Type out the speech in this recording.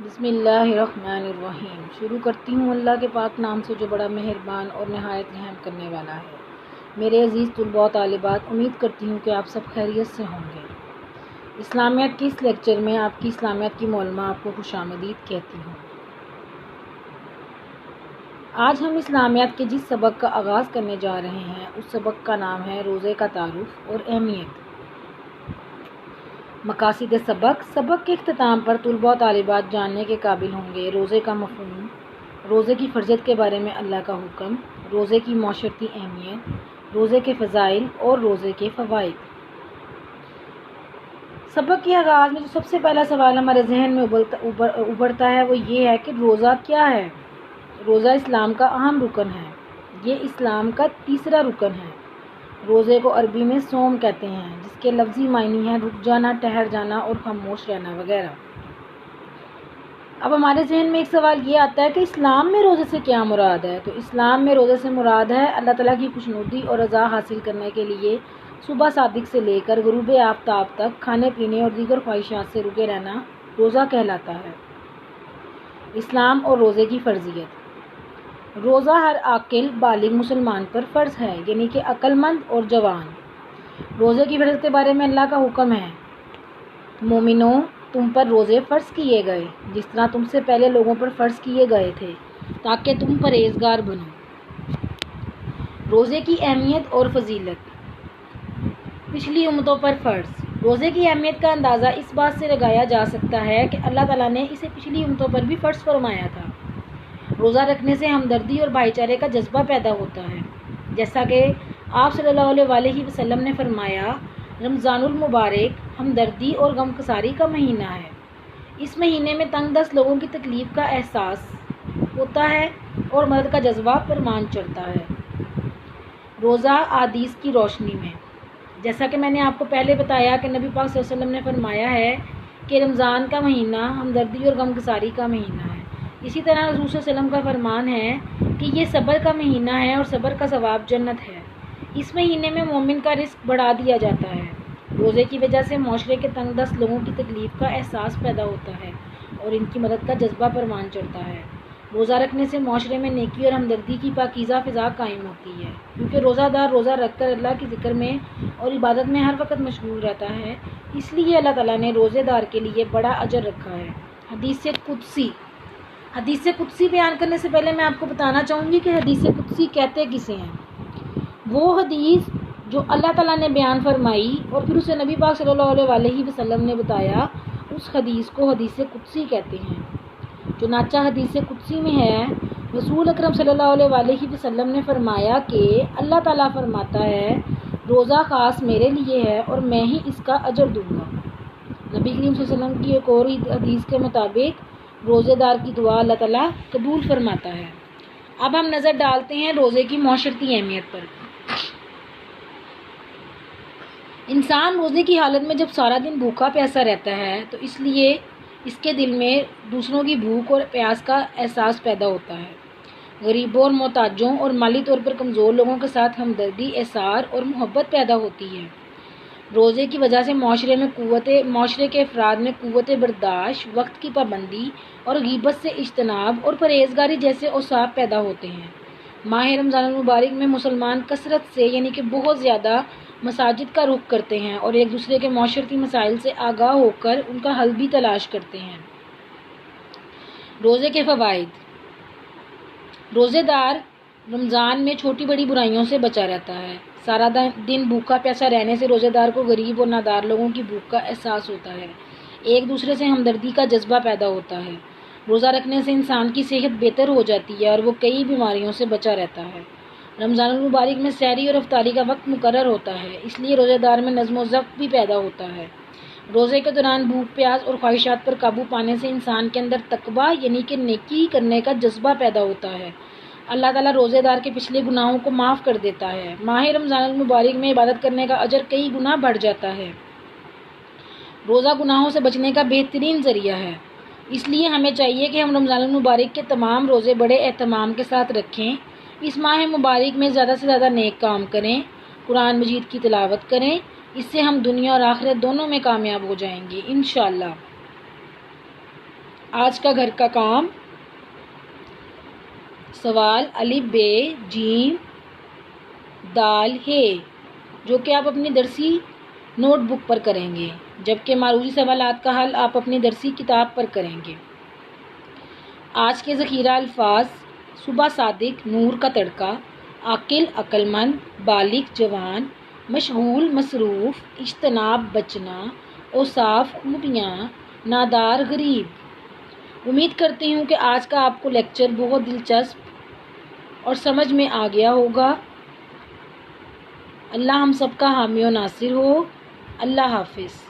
بسم اللہ الرحمن الرحیم۔ شروع کرتی ہوں اللہ کے پاک نام سے جو بڑا مہربان اور نہایت رحم کرنے والا ہے۔ میرے عزیز طلباء و طالبات، امید کرتی ہوں کہ آپ سب خیریت سے ہوں گے۔ اسلامیات کے اس لیکچر میں آپ کی اسلامیات کی معلمہ آپ کو خوش آمدید کہتی ہوں۔ آج ہم اسلامیات کے جس سبق کا آغاز کرنے جا رہے ہیں اس سبق کا نام ہے روزے کا تعارف اور اہمیت۔ مقاصد سبق کے اختتام پر طلباء و طالبات جاننے کے قابل ہوں گے روزے کا مفہوم، روزے کی فرضیت کے بارے میں اللہ کا حکم، روزے کی معاشرتی اہمیت، روزے کے فضائل اور روزے کے فوائد۔ سبق کے آغاز میں جو سب سے پہلا سوال ہمارے ذہن میں ابھرتا ہے وہ یہ ہے کہ روزہ کیا ہے؟ روزہ اسلام کا اہم رکن ہے۔ یہ اسلام کا تیسرا رکن ہے۔ روزے کو عربی میں صوم کہتے ہیں، جس کے لفظی معنی ہیں رک جانا، ٹھہر جانا اور خاموش رہنا وغیرہ۔ اب ہمارے ذہن میں ایک سوال یہ آتا ہے کہ اسلام میں روزے سے کیا مراد ہے؟ تو اسلام میں روزے سے مراد ہے اللہ تعالیٰ کی خوشنودی اور رضا حاصل کرنے کے لیے صبح صادق سے لے کر غروب آفتاب تک کھانے پینے اور دیگر خواہشات سے رکے رہنا روزہ کہلاتا ہے۔ اسلام اور روزے کی فرضیت۔ روزہ ہر عاقل بالغ مسلمان پر فرض ہے، یعنی کہ عقل مند اور جوان۔ روزے کی فرضیت کے بارے میں اللہ کا حکم ہے، مومنوں تم پر روزے فرض کیے گئے جس طرح تم سے پہلے لوگوں پر فرض کیے گئے تھے تاکہ تم پرہیزگار بنو۔ روزے کی اہمیت اور فضیلت۔ پچھلی امتوں پر فرض۔ روزے کی اہمیت کا اندازہ اس بات سے لگایا جا سکتا ہے کہ اللہ تعالیٰ نے اسے پچھلی امتوں پر بھی فرض فرمایا تھا۔ روزہ رکھنے سے ہمدردی اور بھائی چارے کا جذبہ پیدا ہوتا ہے، جیسا کہ آپ صلی اللہ علیہ وسلم نے فرمایا، رمضان المبارک ہمدردی اور غمگساری کا مہینہ ہے۔ اس مہینے میں تنگ دست لوگوں کی تکلیف کا احساس ہوتا ہے اور مدد کا جذبہ پرمان چڑھتا ہے۔ روزہ احادیث کی روشنی میں۔ جیسا کہ میں نے آپ کو پہلے بتایا کہ نبی پاک صلی اللہ علیہ وسلم نے فرمایا ہے کہ رمضان کا مہینہ ہمدردی اور غمگساری کا مہینہ ہے۔ اسی طرح رسول صلی اللہ علیہ وسلم کا فرمان ہے کہ یہ صبر کا مہینہ ہے اور صبر کا ثواب جنت ہے۔ اس مہینے میں مومن کا رزق بڑھا دیا جاتا ہے۔ روزے کی وجہ سے معاشرے کے تنگ دست لوگوں کی تکلیف کا احساس پیدا ہوتا ہے اور ان کی مدد کا جذبہ پروان چڑھتا ہے۔ روزہ رکھنے سے معاشرے میں نیکی اور ہمدردی کی پاکیزہ فضا قائم ہوتی ہے، کیونکہ روزہ دار روزہ رکھ کر اللہ کی ذکر میں اور عبادت میں ہر وقت مشغول رہتا ہے، اس لیے اللہ تعالیٰ نے روزے دار کے لیے بڑا اجر رکھا ہے۔ حدیث قدسی بیان کرنے سے پہلے میں آپ کو بتانا چاہوں گی کہ حدیث قدسی کہتے کسے ہیں۔ وہ حدیث جو اللہ تعالیٰ نے بیان فرمائی اور پھر اسے نبی پاک صلی اللہ علیہ وسلم نے بتایا، اس حدیث کو حدیث قدسی کہتے ہیں۔ چنانچہ حدیث قدسی میں ہے، رسول اکرم صلی اللہ علیہ وسلم نے فرمایا کہ اللہ تعالیٰ فرماتا ہے، روزہ خاص میرے لیے ہے اور میں ہی اس کا اجر دوں گا۔ نبی کریم صلی اللہ علیہ وسلم کی ایک اور حدیث کے مطابق روزے دار کی دعا اللہ تعالیٰ قبول فرماتا ہے۔ اب ہم نظر ڈالتے ہیں روزے کی معاشرتی اہمیت پر۔ انسان روزے کی حالت میں جب سارا دن بھوکا پیاسا رہتا ہے تو اس لیے اس کے دل میں دوسروں کی بھوک اور پیاس کا احساس پیدا ہوتا ہے۔ غریبوں اور محتاجوں اور مالی طور پر کمزور لوگوں کے ساتھ ہمدردی، احسار اور محبت پیدا ہوتی ہے۔ روزے کی وجہ سے معاشرے کے افراد میں قوت برداشت، وقت کی پابندی اور غیبت سے اجتناب اور پرہیزگاری جیسے اوصاف پیدا ہوتے ہیں۔ ماہ رمضان المبارک میں مسلمان کثرت سے یعنی کہ بہت زیادہ مساجد کا رخ کرتے ہیں اور ایک دوسرے کے معاشرتی مسائل سے آگاہ ہو کر ان کا حل بھی تلاش کرتے ہیں۔ روزے کے فوائد۔ روزے دار رمضان میں چھوٹی بڑی برائیوں سے بچا رہتا ہے۔ سارا دن بھوکا پیاسا رہنے سے روزے دار کو غریب اور نادار لوگوں کی بھوک کا احساس ہوتا ہے، ایک دوسرے سے ہمدردی کا جذبہ پیدا ہوتا ہے۔ روزہ رکھنے سے انسان کی صحت بہتر ہو جاتی ہے اور وہ کئی بیماریوں سے بچا رہتا ہے۔ رمضان المبارک میں سحری اور افطاری کا وقت مقرر ہوتا ہے، اس لیے روزے دار میں نظم و ضبط بھی پیدا ہوتا ہے۔ روزے کے دوران بھوک پیاس اور خواہشات پر قابو پانے سے انسان کے اندر تقویٰ یعنی کہ نیکی کرنے کا جذبہ پیدا ہوتا ہے۔ اللہ تعالیٰ روزے دار کے پچھلے گناہوں کو معاف کر دیتا ہے۔ ماہ رمضان المبارک میں عبادت کرنے کا اجر کئی گنا بڑھ جاتا ہے۔ روزہ گناہوں سے بچنے کا بہترین ذریعہ ہے، اس لیے ہمیں چاہیے کہ ہم رمضان المبارک کے تمام روزے بڑے اہتمام کے ساتھ رکھیں۔ اس ماہ مبارک میں زیادہ سے زیادہ نیک کام کریں، قرآن مجید کی تلاوت کریں، اس سے ہم دنیا اور آخرت دونوں میں کامیاب ہو جائیں گے انشاءاللہ۔ آج کا گھر کا کام، سوال الف ب جیم دال ہے، جو کہ آپ اپنی درسی نوٹ بک پر کریں گے، جبکہ معروضی سوالات کا حل آپ اپنی درسی کتاب پر کریں گے۔ آج کے ذخیرہ الفاظ: صبح صادق، نور کا تڑکا، عاقل عقل مند، بالغ جوان، مشغول مصروف، اجتناب بچنا، اوصاف خوبیاں، نادار غریب۔ امید کرتی ہوں کہ آج کا آپ کو لیکچر بہت دلچسپ اور سمجھ میں آ گیا ہوگا۔ اللہ ہم سب کا حامی و ناصر ہو۔ اللہ حافظ۔